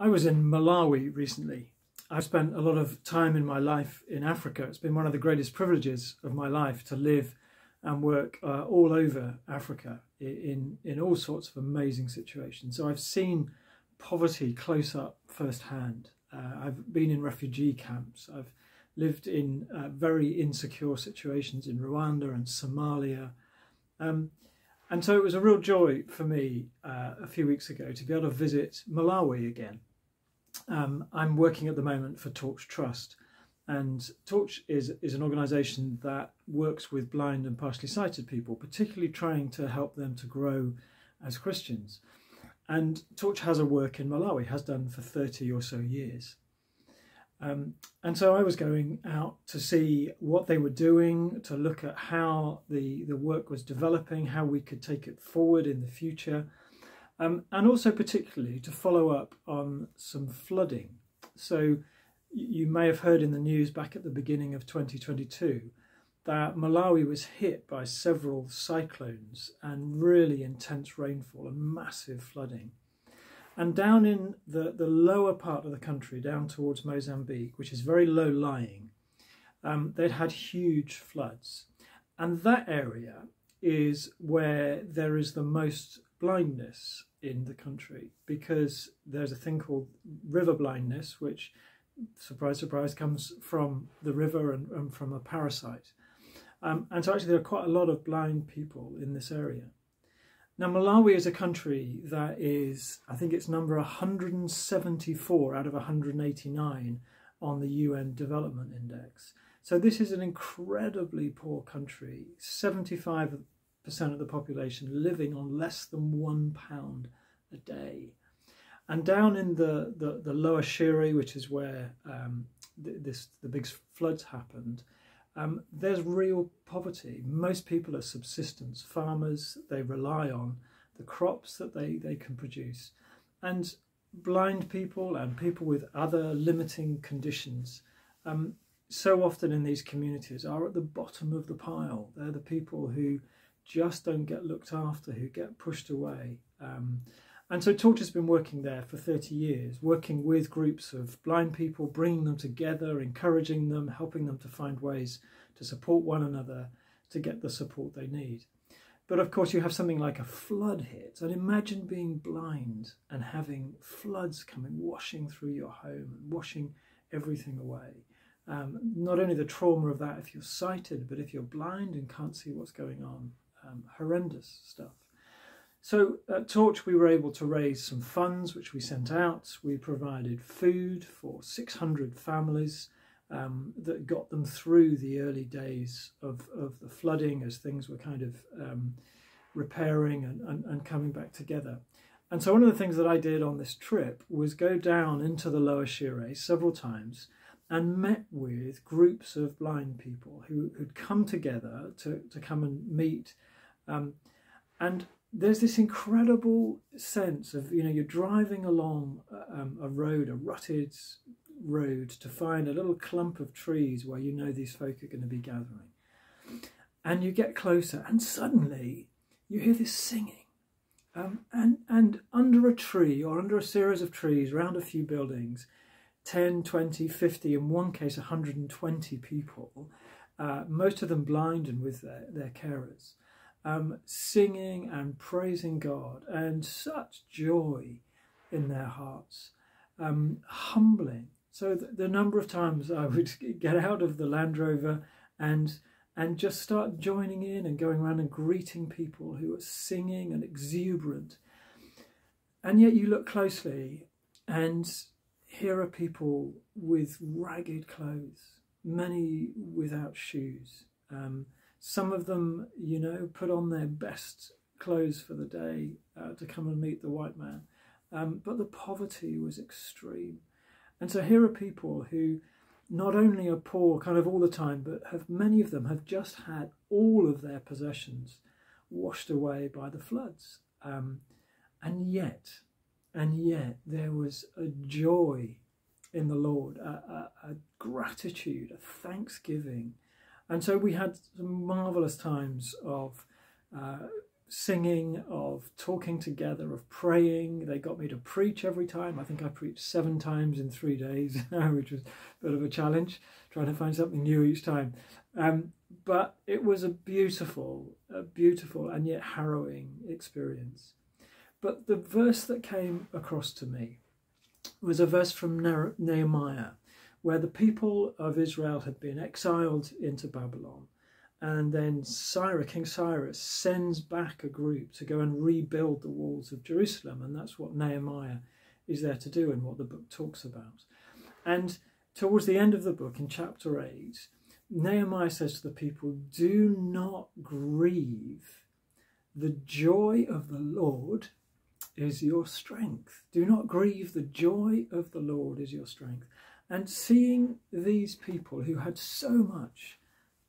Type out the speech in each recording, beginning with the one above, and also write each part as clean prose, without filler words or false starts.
I was in Malawi recently. I've spent a lot of time in my life in Africa. It's been one of the greatest privileges of my life to live and work all over Africa in all sorts of amazing situations. So I've seen poverty close up firsthand. I've been in refugee camps. I've lived in very insecure situations in Rwanda and Somalia. And so it was a real joy for me a few weeks ago to be able to visit Malawi again. I'm working at the moment for Torch Trust, and Torch is an organisation that works with blind and partially sighted people, particularly trying to help them to grow as Christians. And Torch has a work in Malawi, has done for 30 or so years. And so I was going out to see what they were doing, to look at how the work was developing, how we could take it forward in the future, and also particularly to follow up on some flooding. So you may have heard in the news back at the beginning of 2022 that Malawi was hit by several cyclones and really intense rainfall and massive flooding. And down in the lower part of the country, down towards Mozambique, which is very low lying, they'd had huge floods. And that area is where there is the most blindness in the country, because there's a thing called river blindness, which, surprise, surprise, comes from the river and from a parasite. And so actually there are quite a lot of blind people in this area. Now, Malawi is a country that is, I think it's number 174 out of 189 on the UN Development Index. So this is an incredibly poor country, 75% of the population living on less than £1 a day. And down in the lower Shire, which is where the big floods happened, there's real poverty. Most people are subsistence farmers. They rely on the crops that they can produce. And blind people and people with other limiting conditions so often in these communities are at the bottom of the pile. They're the people who just don't get looked after, who get pushed away. And so Torch has been working there for 30 years, working with groups of blind people, bringing them together, encouraging them, helping them to find ways to support one another to get the support they need. But of course you have something like a flood hit, and imagine being blind and having floods coming, washing through your home and washing everything away. Not only the trauma of that if you're sighted, but if you're blind and can't see what's going on, horrendous stuff. So at Torch we were able to raise some funds which we sent out. We provided food for 600 families that got them through the early days of the flooding as things were kind of repairing and coming back together. And so one of the things that I did on this trip was go down into the lower Shire several times and met with groups of blind people who'd come together to come and meet. And there's this incredible sense of, you're driving along a road, a rutted road, to find a little clump of trees where these folk are going to be gathering. And you get closer and suddenly you hear this singing. And under a tree or under a series of trees around a few buildings, 10, 20, 50, in one case 120 people, most of them blind and with their carers. Singing and praising God, and such joy in their hearts, humbling. So the number of times I would get out of the Land Rover and just start joining in and going around and greeting people who are singing and exuberant. And yet you look closely and here are people with ragged clothes, many without shoes. Some of them, put on their best clothes for the day to come and meet the white man. But the poverty was extreme. And so here are people who not only are poor kind of all the time, but many of them have just had all of their possessions washed away by the floods. And yet there was a joy in the Lord, a gratitude, a thanksgiving. And so we had some marvellous times of singing, of talking together, of praying. They got me to preach every time. I think I preached 7 times in 3 days, which was a bit of a challenge, trying to find something new each time. But it was a beautiful and yet harrowing experience. But the verse that came across to me was a verse from Nehemiah, where the people of Israel had been exiled into Babylon. And then King Cyrus sends back a group to go and rebuild the walls of Jerusalem. And that's what Nehemiah is there to do and what the book talks about. And towards the end of the book, in chapter 8, Nehemiah says to the people, do not grieve. The joy of the Lord is your strength. Do not grieve. The joy of the Lord is your strength. And seeing these people who had so much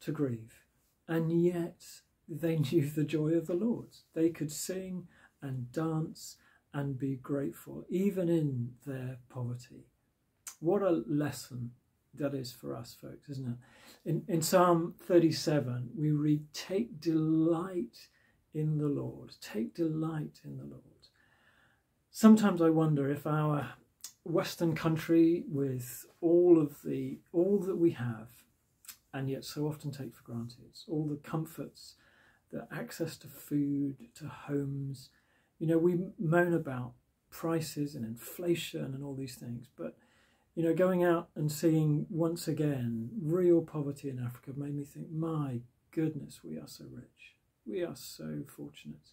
to grieve, and yet they knew the joy of the Lord. They could sing and dance and be grateful, even in their poverty. What a lesson that is for us, folks, isn't it? In Psalm 37, we read, take delight in the Lord. Take delight in the Lord. Sometimes I wonder if our Western country, with all that we have, and yet so often take for granted, all the comforts, the access to food, to homes. You know, we moan about prices and inflation and all these things, but, you know, going out and seeing once again real poverty in Africa made me think, my goodness, we are so rich. We are so fortunate.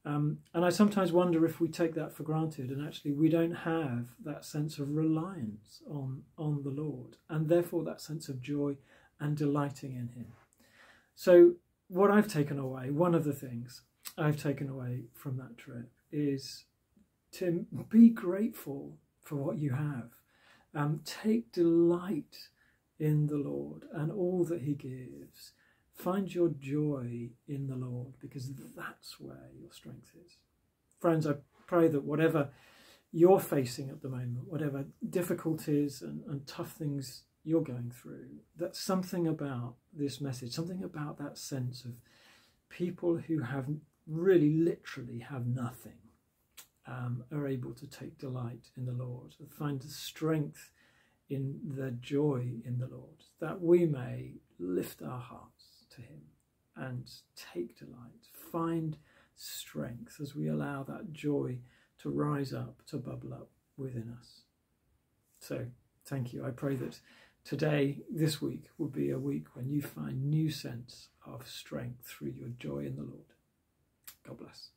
And I sometimes wonder if we take that for granted and actually we don't have that sense of reliance on the Lord, and therefore that sense of joy and delighting in him. So what I've taken away, one of the things I've taken away from that trip is to be grateful for what you have. Take delight in the Lord and all that he gives. Find your joy in the Lord, because that's where your strength is. Friends, I pray that whatever you're facing at the moment, whatever difficulties and tough things you're going through, that something about this message, something about that sense of people who have really literally have nothing, are able to take delight in the Lord, find the strength in the joy in the Lord, that we may lift our hearts to him and take delight, find strength as we allow that joy to rise up, to bubble up within us. So thank you. I pray that today, this week, will be a week when you find new sense of strength through your joy in the Lord. God bless.